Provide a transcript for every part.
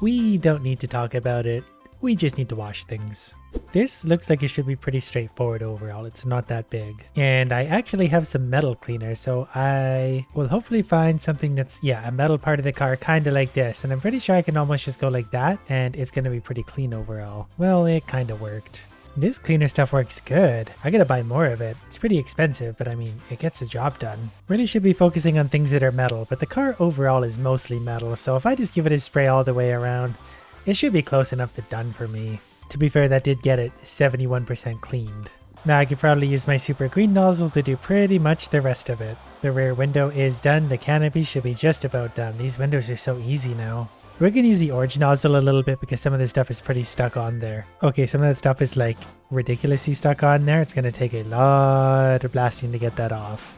We don't need to talk about it. We just need to wash things. This looks like it should be pretty straightforward overall. It's not that big. And I actually have some metal cleaner, so I will hopefully find something that's, yeah, a metal part of the car, kind of like this. And I'm pretty sure I can almost just go like that, and it's going to be pretty clean overall. Well, it kind of worked. This cleaner stuff works good. I gotta buy more of it. It's pretty expensive, but I mean, it gets the job done. Really should be focusing on things that are metal, but the car overall is mostly metal, so if I just give it a spray all the way around, it should be close enough to done for me. To be fair, that did get it 71% cleaned. Now I could probably use my super green nozzle to do pretty much the rest of it. The rear window is done, the canopy should be just about done. These windows are so easy now. We're going to use the orange nozzle a little bit because some of this stuff is pretty stuck on there. Okay, some of that stuff is like ridiculously stuck on there. It's going to take a lot of blasting to get that off.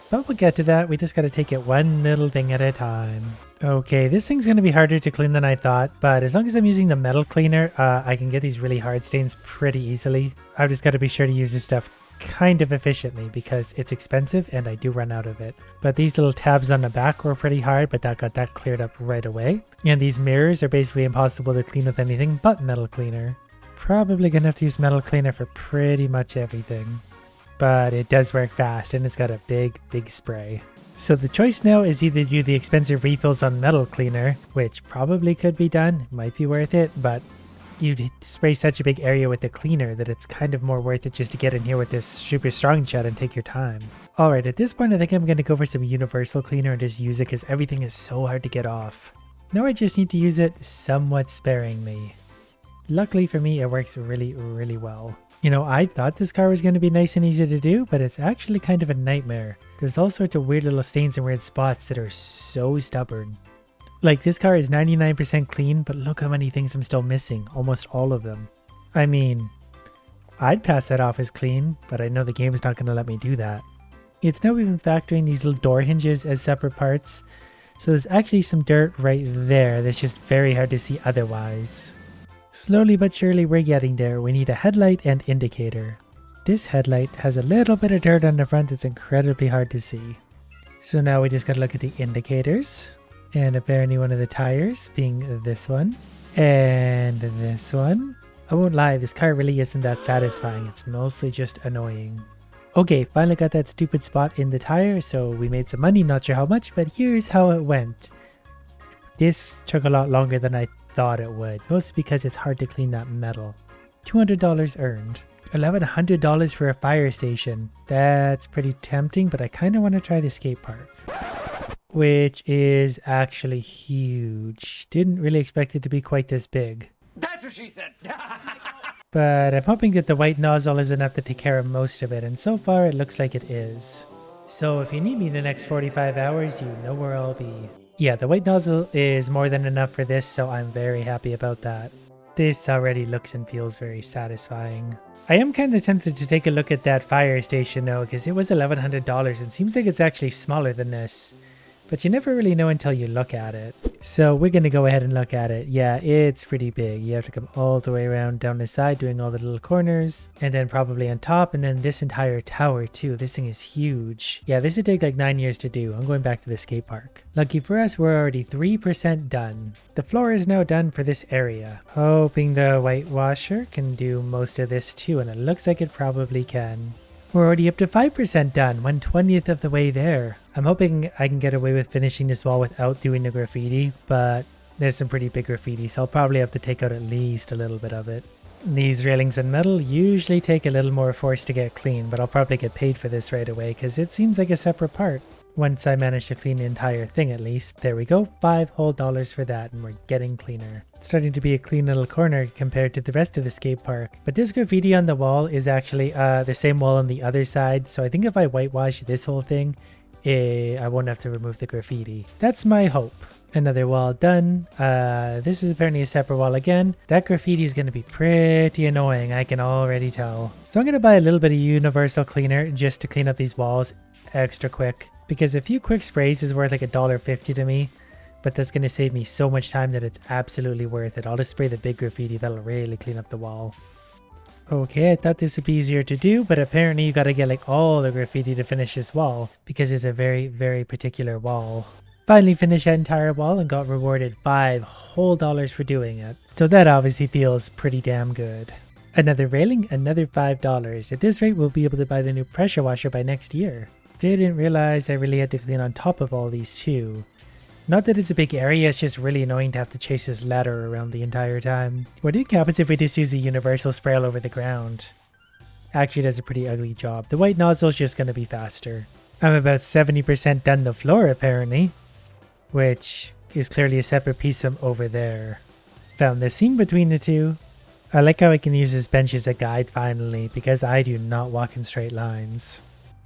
But we'll get to that. We just got to take it one little thing at a time. Okay, this thing's going to be harder to clean than I thought, but as long as I'm using the metal cleaner, I can get these really hard stains pretty easily. I've just got to be sure to use this stuff kind of efficiently because it's expensive and I do run out of it. But these little tabs on the back were pretty hard, but that got that cleared up right away. And these mirrors are basically impossible to clean with anything but metal cleaner. Probably gonna have to use metal cleaner for pretty much everything. But it does work fast and it's got a big spray. So the choice now is either do the expensive refills on metal cleaner, which probably could be done, might be worth it, but you'd spray such a big area with the cleaner that it's kind of more worth it just to get in here with this super strong jet and take your time. Alright, at this point I think I'm going to go for some universal cleaner and just use it because everything is so hard to get off. Now I just need to use it somewhat sparingly. Luckily for me, it works really well. You know, I thought this car was going to be nice and easy to do, but it's actually kind of a nightmare. There's all sorts of weird little stains and weird spots that are so stubborn. Like, this car is 99% clean, but look how many things I'm still missing. Almost all of them. I mean, I'd pass that off as clean, but I know the game's not going to let me do that. It's now even factoring these little door hinges as separate parts, so there's actually some dirt right there that's just very hard to see otherwise. Slowly but surely we're getting there. We need a headlight and indicator. This headlight has a little bit of dirt on the front that's incredibly hard to see. So now we just gotta look at the indicators. And apparently one of the tires being this one. And this one. I won't lie, this car really isn't that satisfying. It's mostly just annoying. Okay, finally got that stupid spot in the tire, so we made some money, not sure how much, but here's how it went. This took a lot longer than I thought it would, mostly because it's hard to clean that metal. $200 earned. $1,100 for a fire station. That's pretty tempting, but I kind of want to try the skate park. Which is actually huge. Didn't really expect it to be quite this big. That's what she said. But I'm hoping that the white nozzle is enough to take care of most of it, and so far it looks like it is. So if you need me in the next 45 hours, you know where I'll be. Yeah, the white nozzle is more than enough for this, so I'm very happy about that. This already looks and feels very satisfying. I am kind of tempted to take a look at that fire station though, because it was $1,100 and seems like it's actually smaller than this. But you never really know until you look at it. So we're going to go ahead and look at it. Yeah, it's pretty big. You have to come all the way around down the side doing all the little corners. And then probably on top and then this entire tower too. This thing is huge. Yeah, this would take like 9 years to do. I'm going back to the skate park. Lucky for us, we're already 3% done. The floor is now done for this area. Hoping the whitewasher can do most of this too. And it looks like it probably can. We're already up to 5% done, 1/20th of the way there. I'm hoping I can get away with finishing this wall without doing the graffiti, but there's some pretty big graffiti, so I'll probably have to take out at least a little bit of it. These railings and metal usually take a little more force to get clean, but I'll probably get paid for this right away because it seems like a separate part. Once I manage to clean the entire thing at least. There we go, $5 whole for that, and we're getting cleaner. It's starting to be a clean little corner compared to the rest of the skate park. But this graffiti on the wall is actually the same wall on the other side, so I think if I whitewash this whole thing, I won't have to remove the graffiti. That's my hope. Another wall done. This is apparently a separate wall again. That graffiti is going to be pretty annoying, I can already tell. So I'm going to buy a little bit of universal cleaner just to clean up these walls extra quick. Because a few quick sprays is worth like $1.50 to me. But that's going to save me so much time that it's absolutely worth it. I'll just spray the big graffiti. That'll really clean up the wall. Okay, I thought this would be easier to do, but apparently you gotta get like all the graffiti to finish this wall because it's a very particular wall. Finally finished that entire wall and got rewarded $5 whole for doing it. So that obviously feels pretty damn good. Another railing, another $5. At this rate, we'll be able to buy the new pressure washer by next year. Didn't realize I really had to clean on top of all these too. Not that it's a big area, it's just really annoying to have to chase this ladder around the entire time. What happens if we just use the universal spray all over the ground? Actually does a pretty ugly job. The white nozzle is just going to be faster. I'm about 70% done the floor apparently, which is clearly a separate piece from over there. Found the seam between the two. I like how I can use this bench as a guide finally, because I do not walk in straight lines.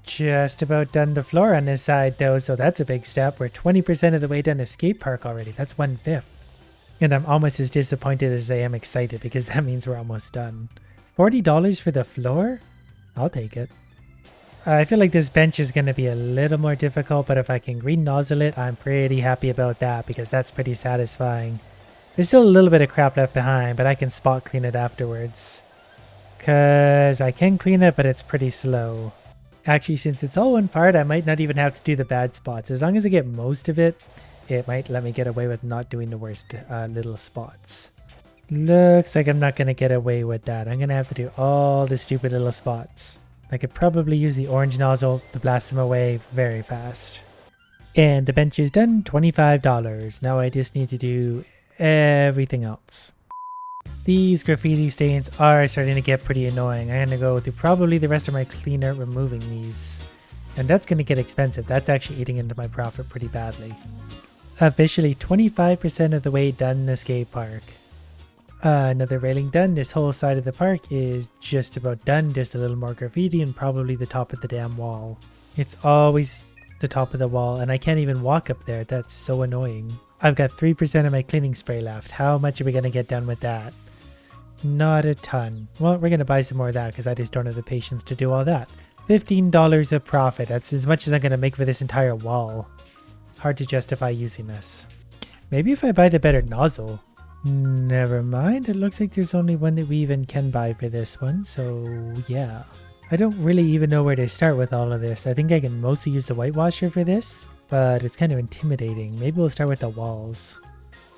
Just about done the floor on this side though, so that's a big step. We're 20% of the way done the skate park already. That's 1/5. And I'm almost as disappointed as I am excited, because that means we're almost done. $40 for the floor? I'll take it. I feel like this bench is going to be a little more difficult, but if I can green nozzle it, I'm pretty happy about that, because that's pretty satisfying. There's still a little bit of crap left behind, but I can spot clean it afterwards. Because I can clean it, but it's pretty slow. Actually, since it's all one part, I might not even have to do the bad spots. As long as I get most of it, it might let me get away with not doing the worst little spots. Looks like I'm not going to get away with that. I'm going to have to do all the stupid little spots. I could probably use the orange nozzle to blast them away very fast. And the bench is done, $25. Now I just need to do everything else. These graffiti stains are starting to get pretty annoying. I'm going to go through probably the rest of my cleaner removing these. And that's going to get expensive. That's actually eating into my profit pretty badly. Officially 25% of the way done in the skate park. Another railing done. This whole side of the park is just about done. Just a little more graffiti and probably the top of the damn wall. It's always the top of the wall and I can't even walk up there. That's so annoying. I've got 3% of my cleaning spray left. How much are we going to get done with that? Not a ton. Well, we're going to buy some more of that because I just don't have the patience to do all that. $15 of profit. That's as much as I'm going to make for this entire wall. Hard to justify using this. Maybe if I buy the better nozzle. Never mind. It looks like there's only one that we even can buy for this one. So yeah. I don't really even know where to start with all of this. I think I can mostly use the whitewasher for this, but it's kind of intimidating. Maybe we'll start with the walls,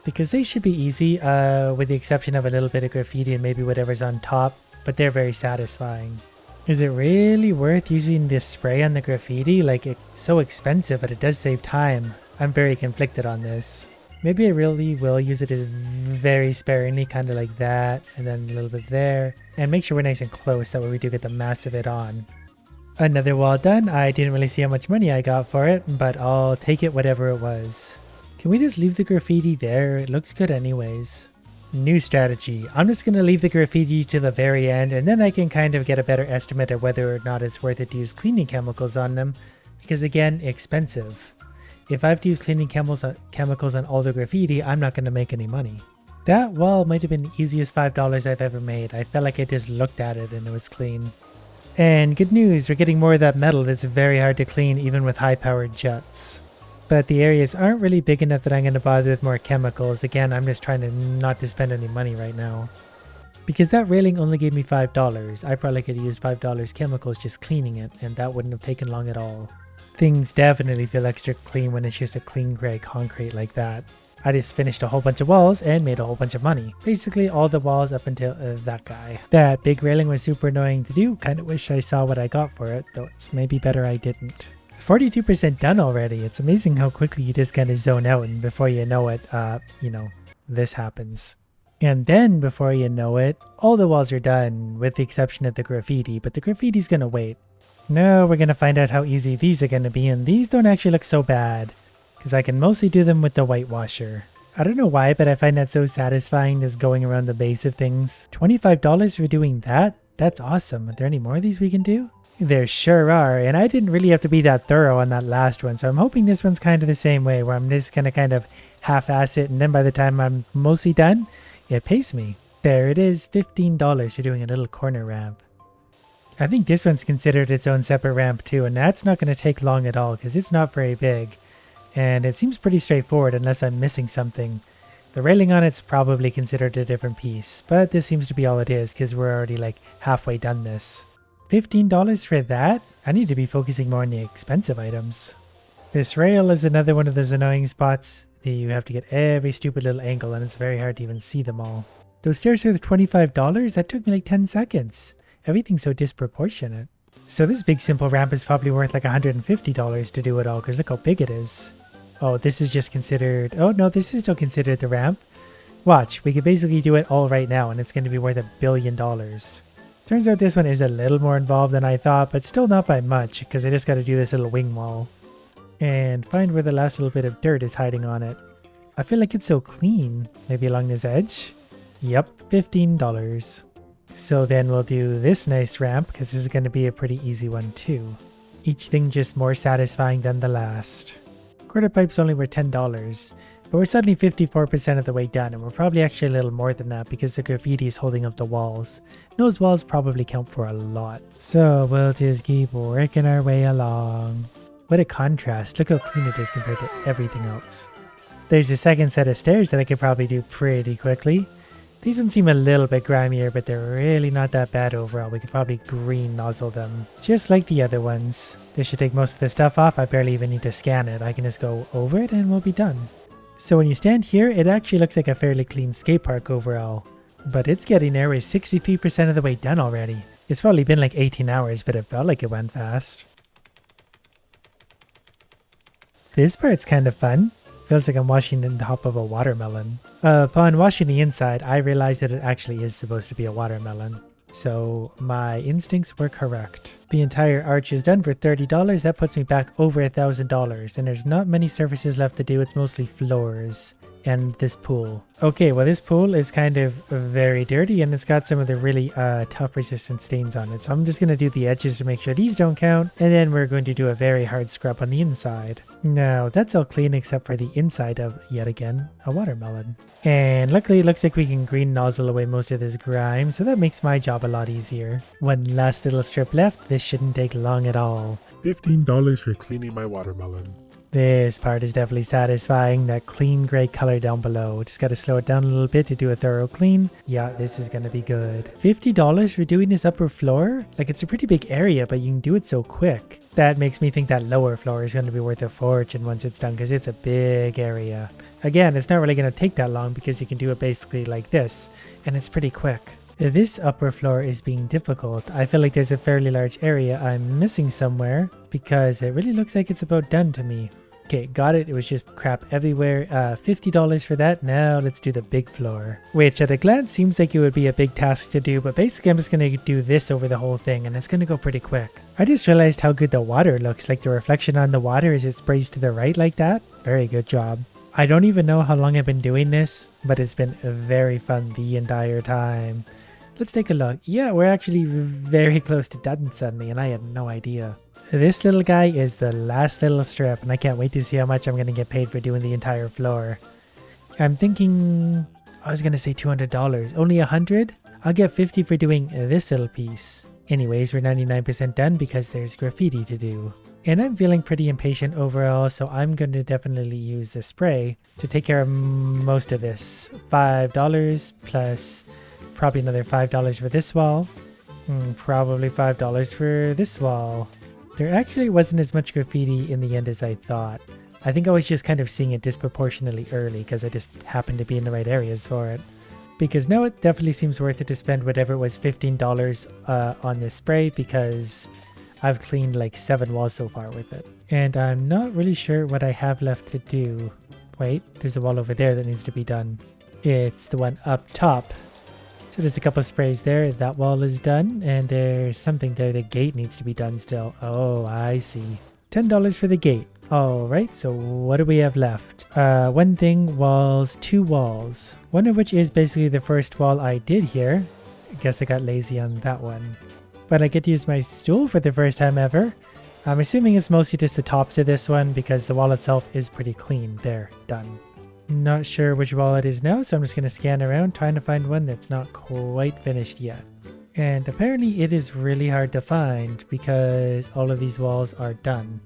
because they should be easy, with the exception of a little bit of graffiti and maybe whatever's on top, but they're very satisfying. Is it really worth using this spray on the graffiti? Like, it's so expensive, but it does save time. I'm very conflicted on this. Maybe I really will use it as very sparingly, kind of like that, and then a little bit there, and make sure we're nice and close, that way we do get the mass of it on. Another wall done. I didn't really see how much money I got for it, but I'll take it whatever it was. Can we just leave the graffiti there? It looks good anyways. New strategy. I'm just going to leave the graffiti to the very end, and then I can kind of get a better estimate of whether or not it's worth it to use cleaning chemicals on them, because again, expensive. If I have to use cleaning chemicals on all the graffiti, I'm not going to make any money. That wall might have been the easiest $5 I've ever made. I felt like I just looked at it and it was clean. And good news, we're getting more of that metal that's very hard to clean even with high-powered jets. But the areas aren't really big enough that I'm going to bother with more chemicals. Again, I'm just trying to not to spend any money right now. Because that railing only gave me $5. I probably could have used $5 chemicals just cleaning it, and that wouldn't have taken long at all. Things definitely feel extra clean when it's just a clean gray concrete like that. I just finished a whole bunch of walls and made a whole bunch of money. Basically all the walls up until that guy. That big railing was super annoying to do. Kind of wish I saw what I got for it, though it's maybe better I didn't. 42% done already. It's amazing how quickly you just kind of zone out, and before you know it, this happens. And then before you know it, all the walls are done with the exception of the graffiti, but the graffiti's gonna wait. Now we're gonna find out how easy these are gonna be, and these don't actually look so bad, because I can mostly do them with the whitewasher. I don't know why, but I find that so satisfying, just going around the base of things. $25 for doing that? That's awesome. Are there any more of these we can do? There sure are, and I didn't really have to be that thorough on that last one, so I'm hoping this one's kind of the same way, where I'm just gonna kind of half-ass it, and then by the time I'm mostly done, it pays me. There it is, $15 for doing a little corner ramp. I think this one's considered its own separate ramp too, and that's not going to take long at all because it's not very big. And it seems pretty straightforward unless I'm missing something. The railing on it's probably considered a different piece, but this seems to be all it is because we're already like halfway done this. $15 for that? I need to be focusing more on the expensive items. This rail is another one of those annoying spots that you have to get every stupid little angle, and it's very hard to even see them all. Those stairs are $25? That took me like 10 seconds. Everything's so disproportionate. So this big simple ramp is probably worth like $150 to do it all, because look how big it is. Oh, this is just considered... Oh no, this is still considered the ramp. Watch, we could basically do it all right now, and it's going to be worth $1 billion. Turns out this one is a little more involved than I thought, but still not by much, because I just got to do this little wing wall. And find where the last little bit of dirt is hiding on it. I feel like it's so clean. Maybe along this edge? Yep, $15. So then we'll do this nice ramp, because this is going to be a pretty easy one too. Each thing just more satisfying than the last. Quarter pipes only were $10, but we're suddenly 54% of the way done, and we're probably actually a little more than that because the graffiti is holding up the walls. Those walls probably count for a lot. So we'll just keep working our way along. What a contrast. Look how clean it is compared to everything else. There's a second set of stairs that I could probably do pretty quickly. These ones seem a little bit grimier, but they're really not that bad overall. We could probably green nozzle them, just like the other ones. This should take most of the stuff off. I barely even need to scan it. I can just go over it and we'll be done. So when you stand here, it actually looks like a fairly clean skate park overall. But it's getting there. We're 63% of the way done already. It's probably been like 18 hours, but it felt like it went fast. This part's kind of fun. Feels like I'm washing in the top of a watermelon. Upon washing the inside, I realized that it actually is supposed to be a watermelon. So my instincts were correct. The entire arch is done for $30. That puts me back over $1,000. And there's not many surfaces left to do. It's mostly floors and this pool. Okay, well this pool is kind of very dirty and it's got some of the really tough resistant stains on it. So I'm just going to do the edges to make sure these don't count. And then we're going to do a very hard scrub on the inside. Now that's all clean except for the inside of, yet again, a watermelon. And luckily it looks like we can green nozzle away most of this grime. So that makes my job a lot easier. One last little strip left. This shouldn't take long at all. $15 for cleaning my watermelon. This part is definitely satisfying, that clean gray color down below. Just got to slow it down a little bit to do a thorough clean. Yeah, this is going to be good. $50 for doing this upper floor? Like, it's a pretty big area, but you can do it so quick. That makes me think that lower floor is going to be worth a fortune once it's done, because it's a big area. Again, it's not really going to take that long because you can do it basically like this, and it's pretty quick. This upper floor is being difficult. I feel like there's a fairly large area I'm missing somewhere because it really looks like it's about done to me. Okay, got it. It was just crap everywhere. $50 for that. Now let's do the big floor, which at a glance seems like it would be a big task to do, but basically I'm just going to do this over the whole thing and it's going to go pretty quick. I just realized how good the water looks, like the reflection on the water as it sprays to the right like that. Very good job. I don't even know how long I've been doing this, but it's been very fun the entire time. Let's take a look. Yeah, we're actually very close to done suddenly, and I had no idea. This little guy is the last little strip, and I can't wait to see how much I'm going to get paid for doing the entire floor. I'm thinking... I was going to say $200. Only $100? I'll get $50 for doing this little piece. Anyways, we're 99% done because there's graffiti to do. And I'm feeling pretty impatient overall, so I'm going to definitely use the spray to take care of most of this. $5 plus... probably another $5 for this wall. Probably $5 for this wall. There actually wasn't as much graffiti in the end as I thought. I think I was just kind of seeing it disproportionately early because I just happened to be in the right areas for it. Because now it definitely seems worth it to spend whatever it was $15 on this spray because I've cleaned like 7 walls so far with it. And I'm not really sure what I have left to do. Wait, there's a wall over there that needs to be done. It's the one up top. So there's a couple of sprays there. That wall is done. And there's something there. The gate needs to be done still. Oh, I see. $10 for the gate. All right. So what do we have left? One thing, walls, 2 walls. One of which is basically the first wall I did here. I guess I got lazy on that one. But I get to use my stool for the first time ever. I'm assuming it's mostly just the tops of this one because the wall itself is pretty clean. There, done. Not sure which wall it is now, so I'm just going to scan around trying to find one that's not quite finished yet. And apparently it is really hard to find because all of these walls are done.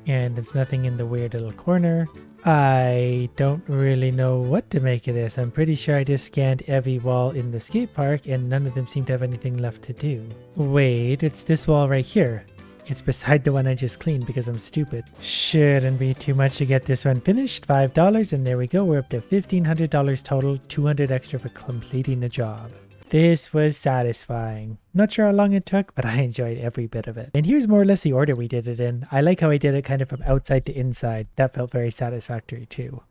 And there's nothing in the weird little corner. I don't really know what to make of this. I'm pretty sure I just scanned every wall in the skate park and none of them seem to have anything left to do. Wait, it's this wall right here. It's beside the one I just cleaned because I'm stupid. Shouldn't be too much to get this one finished. $5, and there we go. We're up to $1,500 total, 200 extra for completing the job. This was satisfying. Not sure how long it took, but I enjoyed every bit of it. And here's more or less the order we did it in. I like how I did it kind of from outside to inside. That felt very satisfactory too.